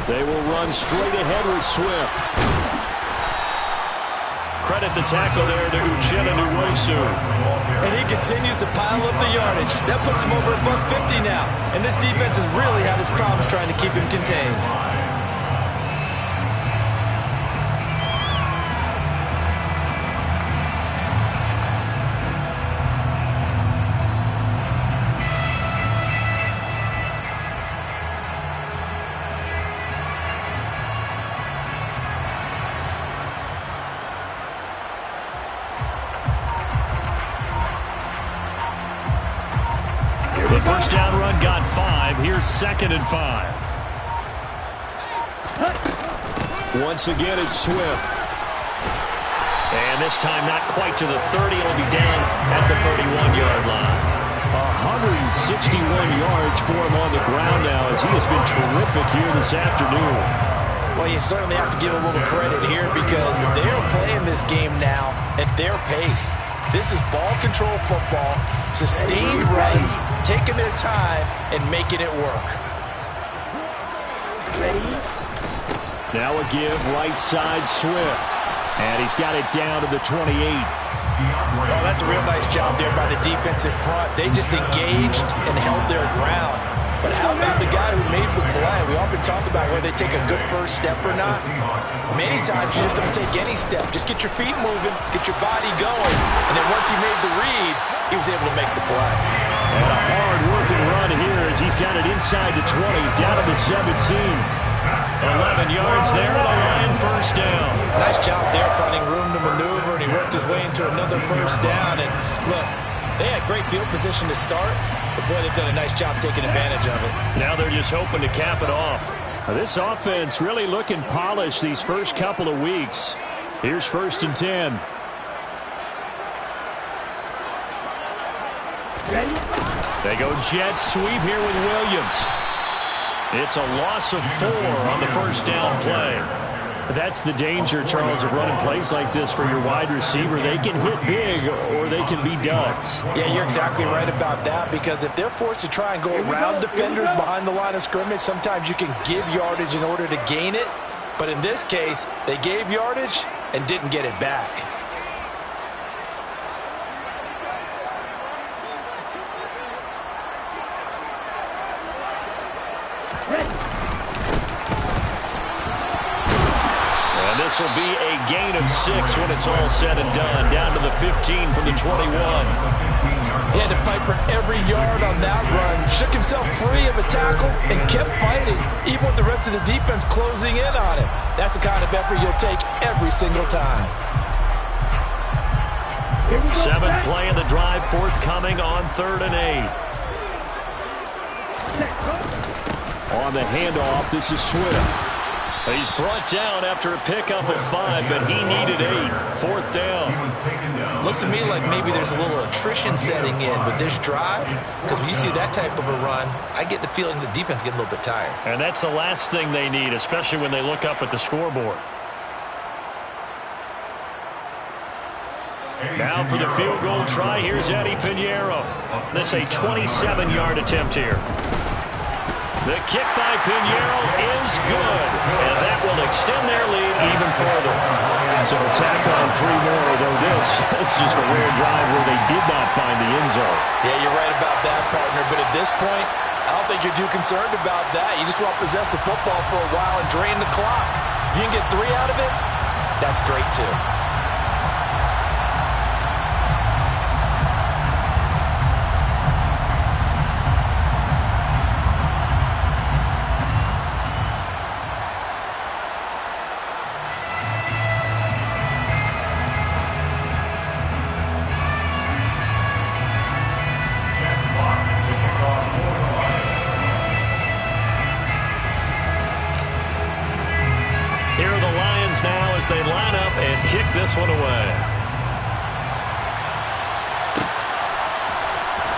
They will run straight ahead with Swift. Credit the tackle there to Uchenna Nwosu. And he continues to pile up the yardage. That puts him over $150 now. And this defense has really had its problems trying to keep him contained. First down run got 5. Here's 2nd and 5. Once again, it's Swift. And this time not quite to the 30. It'll be down at the 31-yard line. 161 yards for him on the ground now as he has been terrific here this afternoon. Well, you certainly have to give a little credit here because they're playing this game now at their pace. This is ball control football, sustained runs, taking their time, and making it work. Now a give, right side Swift. And he's got it down to the 28. Oh, that's a real nice job there by the defensive front. They just engaged and held their ground. But how about the guy who made the play? We often talk about whether they take a good first step or not. Many times you just don't take any step. Just get your feet moving, get your body going. And then once he made the read, he was able to make the play. And a hard-working run here as he's got it inside the 20, down to the 17. 11 yards there and a line first down. Nice job there finding room to maneuver, and he worked his way into another first down. And look, they had great field position to start, but boy, they've done a nice job taking advantage of it. Now they're just hoping to cap it off. This offense really looking polished these first couple of weeks. Here's 1st and 10. They go jet sweep here with Williams. It's a loss of 4 on the first down play. That's the danger, Charles, of running plays like this for your wide receiver. They can hit big or they can be duds. Yeah, you're exactly right about that because if they're forced to try and go around defenders behind the line of scrimmage, sometimes you can give yardage in order to gain it. But in this case, they gave yardage and didn't get it back. And this will be a gain of 6 when it's all said and done. Down to the 15 from the 21. He had to fight for every yard on that run. Shook himself free of a tackle and kept fighting, even with the rest of the defense closing in on him. That's the kind of effort you'll take every single time. 7th play of the drive forthcoming on 3rd and 8. On the handoff, this is Swift. He's brought down after a pickup of 5, but he needed 8. 4th down. Looks to me like maybe there's a little attrition setting in with this drive, because when you see that type of a run, I get the feeling the defense getting a little bit tired. And that's the last thing they need, especially when they look up at the scoreboard. Now for the field goal try, here's Eddie Pinheiro. This a 27-yard attempt here. The kick by Pinheiro is good, and that will extend their lead even further. So tack on 3 more, though it's just a rare drive where they did not find the end zone. Yeah, you're right about that, partner, but at this point, I don't think you're too concerned about that. You just want to possess the football for a while and drain the clock. If you can get 3 out of it, that's great too. as they line up and kick this one away.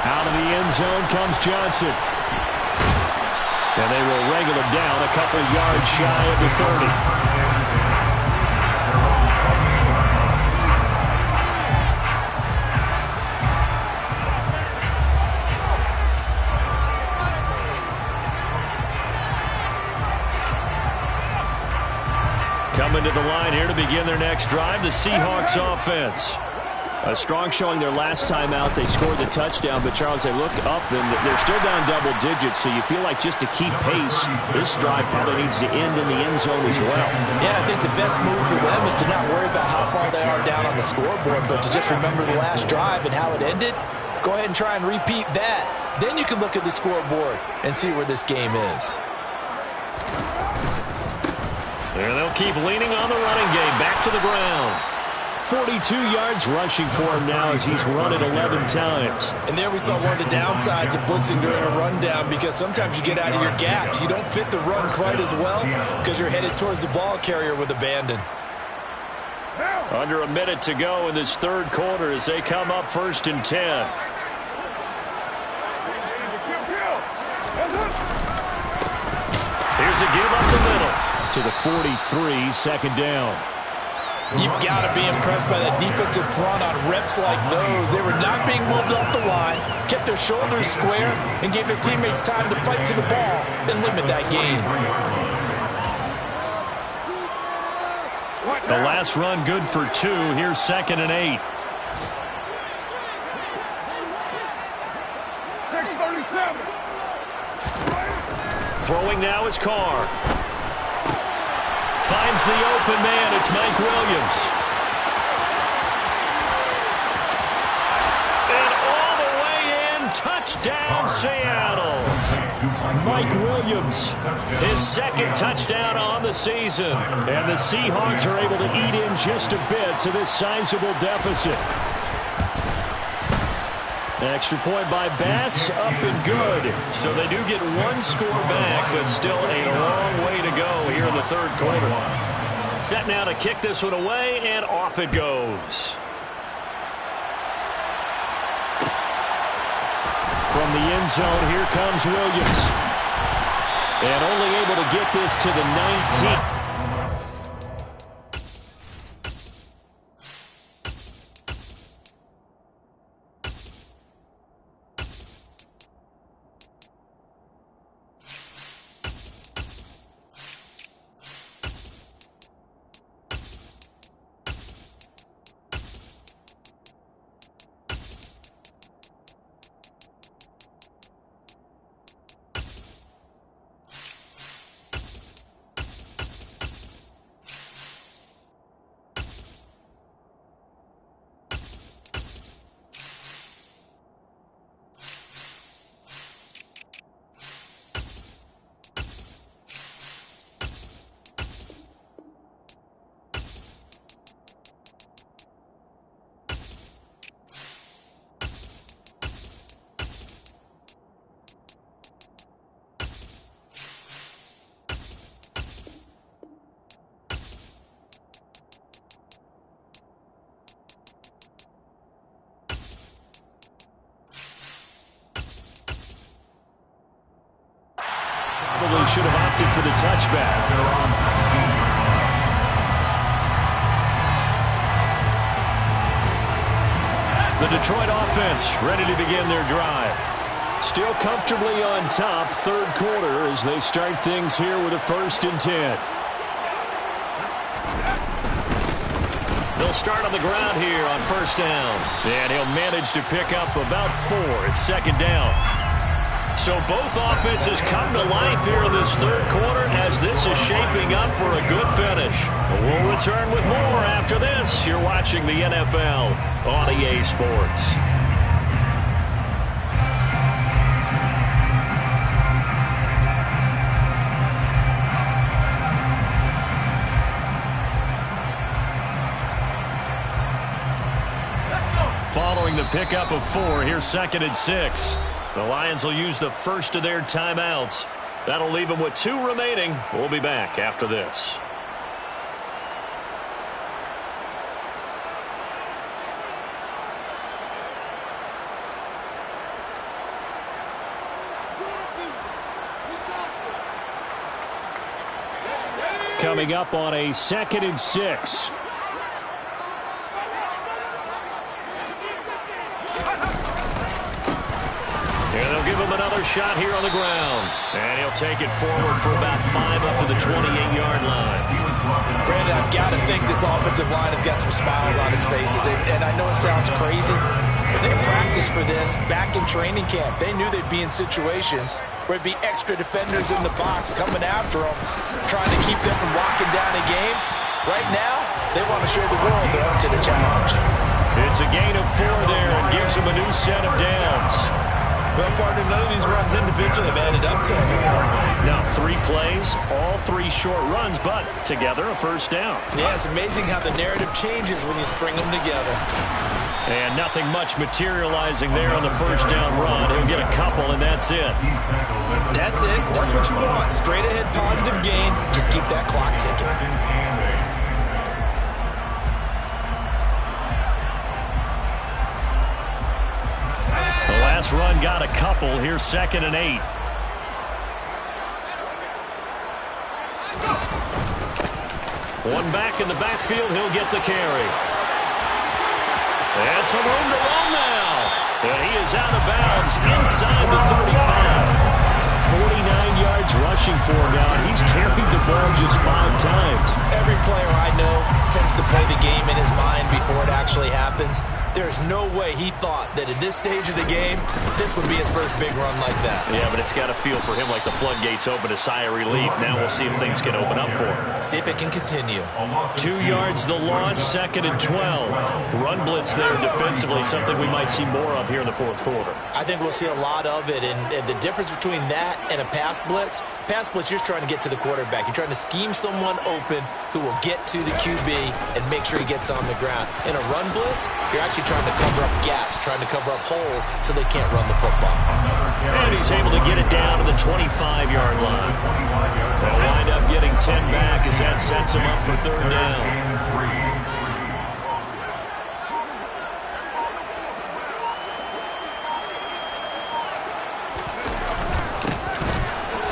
Out of the end zone comes Johnson. And they will wrangle him down a couple yards shy of the 30. Coming to the line here to begin their next drive, the Seahawks offense. A strong showing their last time out. They scored the touchdown, but, Charles, they look up, and they're still down double digits, so you feel like just to keep pace, this drive probably needs to end in the end zone as well. Yeah, I think the best move for them is to not worry about how far they are down on the scoreboard, but to just remember the last drive and how it ended. Go ahead and try and repeat that. Then you can look at the scoreboard and see where this game is. And they'll keep leaning on the running game. Back to the ground. 42 yards rushing for him now as he's run it 11 times. And there we saw one of the downsides of blitzing during a rundown, because sometimes you get out of your gaps. You don't fit the run quite as well because you're headed towards the ball carrier with abandon. Under a minute to go in this third quarter as they come up 1st and 10. Here's a give up the middle. To the 43, second down. You've got to be impressed by that defensive front on reps like those. They were not being moved off the line, kept their shoulders square, and gave their teammates time to fight to the ball and limit that gain. The last run good for 2. Here's 2nd and 8. 6:37. Throwing now is Carr. Finds the open man. It's Mike Williams. And all the way in. Touchdown, Seattle. Mike Williams, his 2nd touchdown on the season. And the Seahawks are able to eat in just a bit to this sizable deficit. Extra point by Bass, up and good. So they do get 1 score back, but still a long way to go here in the third quarter. Set now to kick this one away, and off it goes. From the end zone, here comes Williams. And only able to get this to the 19. Probably should have opted for the touchback. The Detroit offense ready to begin their drive. Still comfortably on top, third quarter, as they start things here with a 1st and 10. They'll start on the ground here on 1st down. And he'll manage to pick up about 4 at 2nd down. So both offenses come to life here in this third quarter as this is shaping up for a good finish. We'll return with more after this. You're watching the NFL on EA Sports. Following the pickup of 4, here's 2nd and 6. The Lions will use the first of their timeouts. That'll leave them with 2 remaining. We'll be back after this. Coming up on a 2nd and 6. And they'll give him another shot here on the ground. And he'll take it forward for about 5 up to the 28-yard line. Brandon, I've got to think this offensive line has got some smiles on its faces. And I know it sounds crazy, but they practiced for this back in training camp. They knew they'd be in situations where it'd be extra defenders in the box coming after them, trying to keep them from locking down a game. Right now, they want to show the world they're up to the challenge. It's a gain of 4 there and gives them a new set of downs. Well, partner, none of these runs individually have added up to it. Now 3 plays, all 3 short runs, but together a first down. Yeah, it's amazing how the narrative changes when you string them together. And nothing much materializing there on the first down run. He'll get a couple, and that's it. That's it. That's what you want. Straight ahead positive gain. Just keep that clock ticking. The last run got a couple. Here's 2nd and 8. One back in the backfield. He'll get the carry. And some room to run now. And he is out of bounds inside the 35. 49 yards rushing for him now. He's carried the ball just 5 times. Every player I know tends to play the game in his mind before it actually happens. There's no way he thought that at this stage of the game, this would be his first big run like that. Yeah, but it's got to feel for him like the floodgates open, a sigh of relief. Now we'll see if things can open up for him. See if it can continue. 2 yards the loss, 2nd and 12. Run blitz there defensively, something we might see more of here in the 4th quarter. I think we'll see a lot of it, and the difference between that and a pass blitz, you're trying to get to the quarterback. You're trying to scheme someone open who will get to the QB and make sure he gets on the ground. In a run blitz, you're actually trying to cover up gaps, trying to cover up holes so they can't run the football. And he's able to get it down to the 25-yard line. They'll wind up getting 10 back as that sets him up for 3rd down.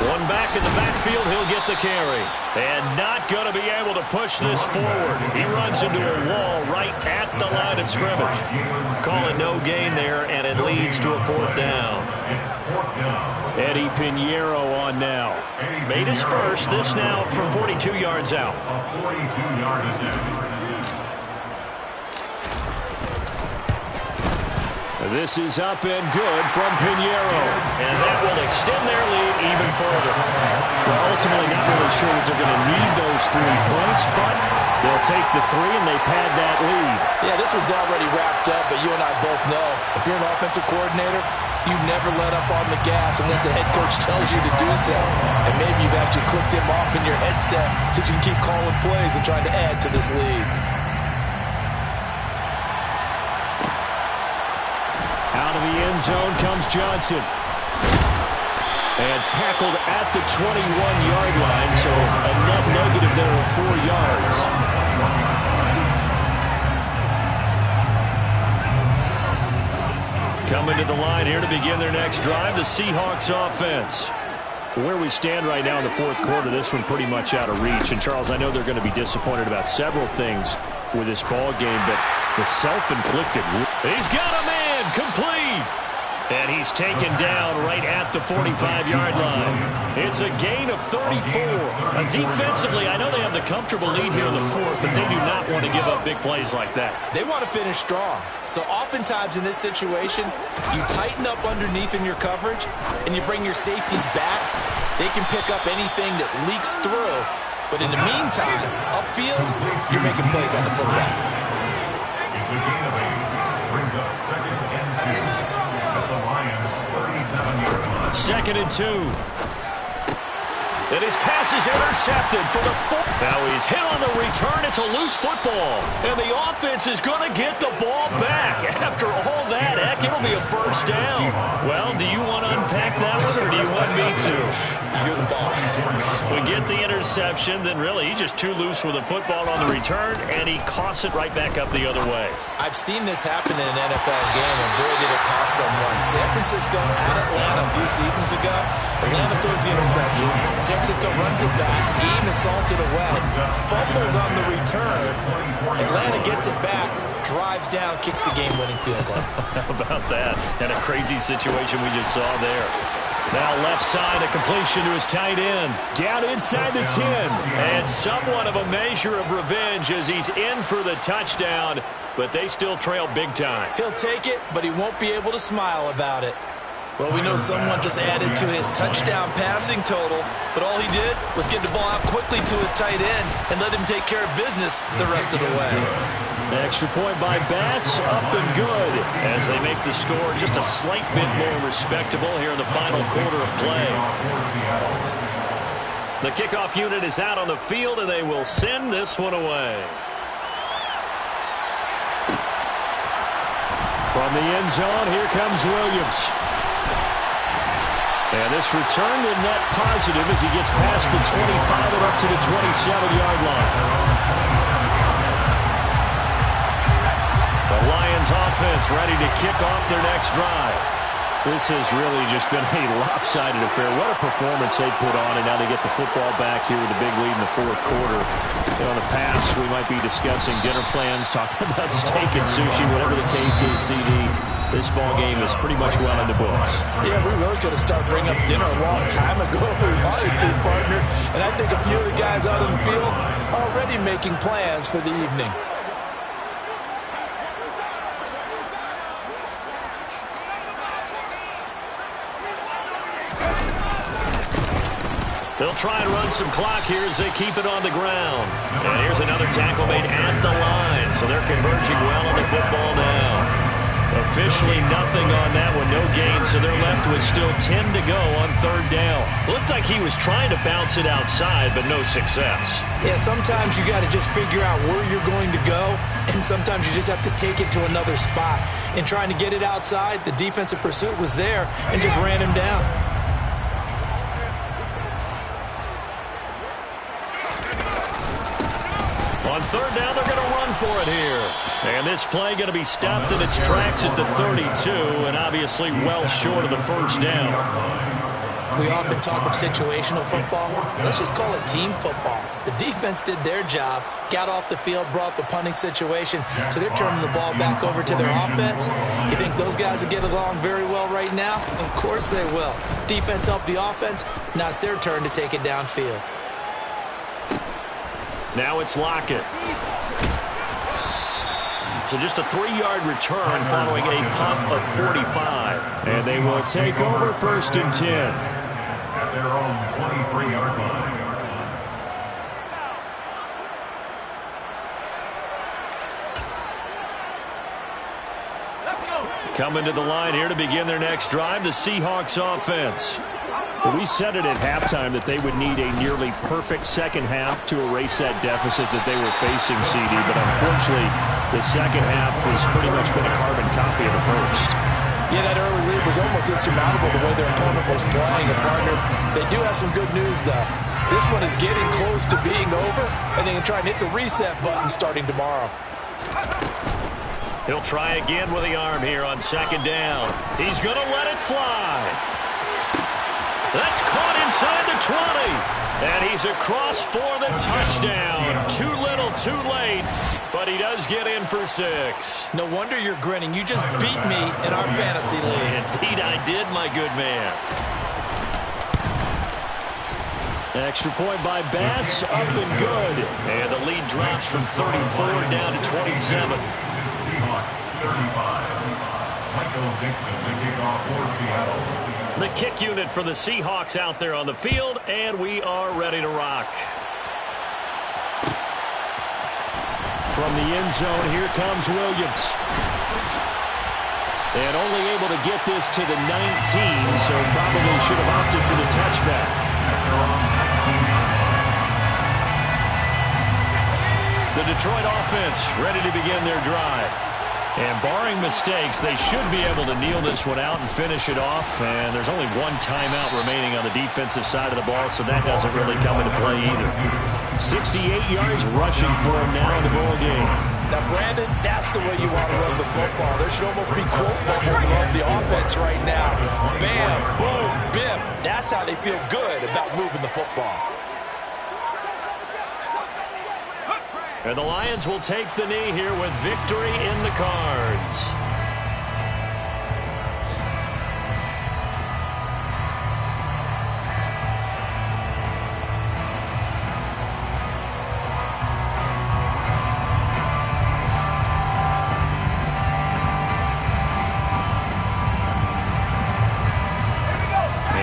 One back in the backfield, he'll get the carry. And not going to be able to push this forward. He runs into a wall right at the line of scrimmage. Calling no gain there, and it leads to a 4th down. Eddie Pinheiro on now. Made his first, this now from 42 yards out. A 42-yard attempt. This is up and good from Pinheiro. And that will extend their lead even further. They're ultimately not really sure that they're going to need those 3 points, but they'll take the 3 and they pad that lead. Yeah, this one's already wrapped up, but you and I both know if you're an offensive coordinator, you never let up on the gas unless the head coach tells you to do so. And maybe you've actually clicked him off in your headset so you can keep calling plays and trying to add to this lead. Out of the end zone comes Johnson. And tackled at the 21-yard line, so a net negative there of 4 yards. Coming to the line here to begin their next drive, the Seahawks offense. Where we stand right now in the 4th quarter, this one pretty much out of reach. And, Charles, I know they're going to be disappointed about several things with this ball game, but the self-inflicted. He's got a man complete. And he's taken down right at the 45-yard line. It's a gain of 34. Defensively, I know they have the comfortable lead here in the 4th, but they do not want to give up big plays like that. They want to finish strong. So oftentimes in this situation, you tighten up underneath in your coverage, and you bring your safeties back. They can pick up anything that leaks through. But in the meantime, upfield, you're making plays on the football. It's a gain of 8. Brings up 2nd and 2. At the Lions' 37-yard line. 2nd and 2. And his pass is intercepted for the 4th. Now he's hit on the return. It's a loose football. And the offense is going to get the ball back. After all that, heck, it'll be a first down. Well, do you want to unpack unpack that one, or do you want me to? You're the boss. We get the interception, then really he's just too loose with the football on the return, and he coughs it right back up the other way. I've seen this happen in an NFL game, and boy, did it cost someone. San Francisco at Atlanta a few seasons ago. Atlanta throws the interception. San Francisco runs it back. Game is salted away. Fumbles on the return. Atlanta gets it back, drives down, kicks the game-winning field goal. How about that? And a crazy situation we just saw there. Now left side, a completion to his tight end. Down inside the 10. And somewhat of a measure of revenge as he's in for the touchdown, but they still trail big time. He'll take it, but he won't be able to smile about it. Well, we know someone just added to his touchdown passing total, but all he did was get the ball out quickly to his tight end and let him take care of business the rest of the way. Extra point by Bass, up and good as they make the score just a slight bit more respectable here in the final quarter of play. The kickoff unit is out on the field, and they will send this one away. From the end zone, here comes Williams. And this return will net positive as he gets past the 25 and up to the 27-yard line. The Lions offense ready to kick off their next drive. This has really just been a lopsided affair. What a performance they put on, and now they get the football back here with a big lead in the fourth quarter. You know, in the past, we might be discussing dinner plans, talking about steak and sushi, whatever the case is, CD. This ball game is pretty much well in the books. Yeah, we really could have started bringing up dinner a long time ago if we wanted to, partner. And I think a few of the guys out in the field already making plans for the evening. They'll try and run some clock here as they keep it on the ground. And here's another tackle made at the line. So they're converging well on the football now. Officially nothing on that one, no gain, so they're left with still 10 to go on third down. Looked like he was trying to bounce it outside, but no success. Yeah, sometimes you got to just figure out where you're going to go, and sometimes you just have to take it to another spot. In trying to get it outside, the defensive pursuit was there and just ran him down. On third down, they're going to run for it here. And this play going to be stopped in its tracks at the 32, and obviously well short of the first down. We often talk of situational football. Let's just call it team football. The defense did their job, got off the field, brought the punting situation, so they're turning the ball back over to their offense. You think those guys will get along very well right now? Of course they will. Defense helped the offense. Now it's their turn to take it downfield. Now it's Lockett. So just a 3-yard return following a punt of 45. And they will take over first and 10. At their own 23-yard line. Coming to the line here to begin their next drive, the Seahawks offense. Well, we said it at halftime that they would need a nearly perfect second half to erase that deficit that they were facing, CD. But unfortunately, the second half has pretty much been a carbon copy of the first. Yeah, that early lead was almost insurmountable the way their opponent was playing. And, partner, they do have some good news, though. This one is getting close to being over, and they can try and hit the reset button starting tomorrow. He'll try again with the arm here on second down. He's going to let it fly. That's caught inside the 20. And he's across for the touchdown. Too little, too late. But he does get in for 6. No wonder you're grinning. You just beat me in our fantasy league. Indeed I did, my good man. Extra point by Bass, up and good. And the lead drops from 34 down to 27. Seahawks 35. Michael Dixon, the kickoff for Seattle. The kick unit for the Seahawks out there on the field, and we are ready to rock. From the end zone, here comes Williams. And only able to get this to the 19, so probably should have opted for the touchback. The Detroit offense ready to begin their drive. And barring mistakes, they should be able to kneel this one out and finish it off. And there's only one timeout remaining on the defensive side of the ball, so that doesn't really come into play either. 68 yards rushing for him now in the ball game. Now, Brandon, that's the way you want to run the football. There should almost be quote bubbles above the offense right now. Bam, boom, biff. That's how they feel good about moving the football. And the Lions will take the knee here with victory in the cards.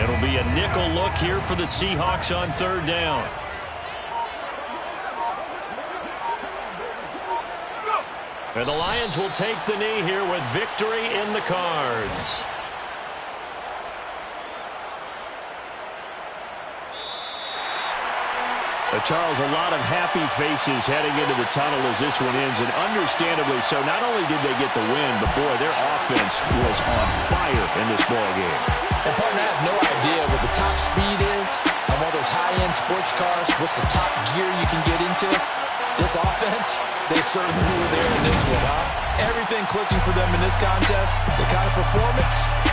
It'll be a nickel look here for the Seahawks on third down. And the Lions will take the knee here with victory in the cards. Charles, a lot of happy faces heading into the tunnel as this one ends, and understandably so. Not only did they get the win, but boy, their offense was on fire in this ball game. And partner, I have no idea what the top speed is on one of those high-end sports cars. What's the top gear you can get into? This offense, they certainly were there in this one, huh? Everything clicking for them in this contest. The kind of performance